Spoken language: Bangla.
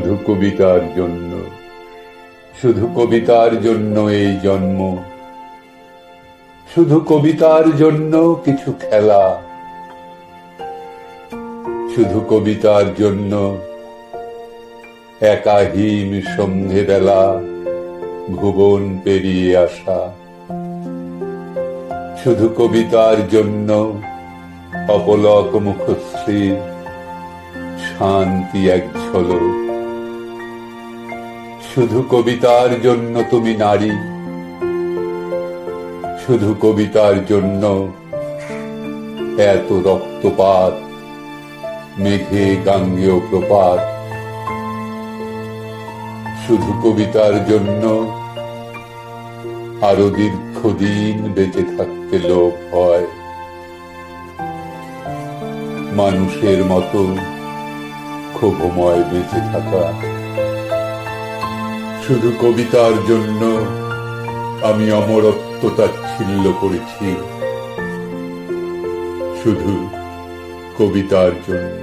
শুধু কবিতার জন্য, শুধু কবিতার জন্য এই জন্ম, শুধু কবিতার জন্য কিছু খেলা, শুধু কবিতার জন্য একাহীন সন্ধেবেলা ভুবন পেরিয়ে আসা, শুধু কবিতার জন্য অপলক মুখশ্রীর শান্তি এক ঝলক, শুধু কবিতার জন্য তুমি নারী, শুধু কবিতার জন্য এত রক্তপাত, মেঘে গাঙ্গেয় প্রপাত, শুধু কবিতার জন্য আরো দীর্ঘদিন বেঁচে থাকতে লোভ হয়, মানুষের মতো ক্ষোভময় বেঁচে থাকা। শুধু কবিতার জন্য আমি অমরত্ব তাচ্ছিল্য করেছি, শুধু কবিতার জন্য।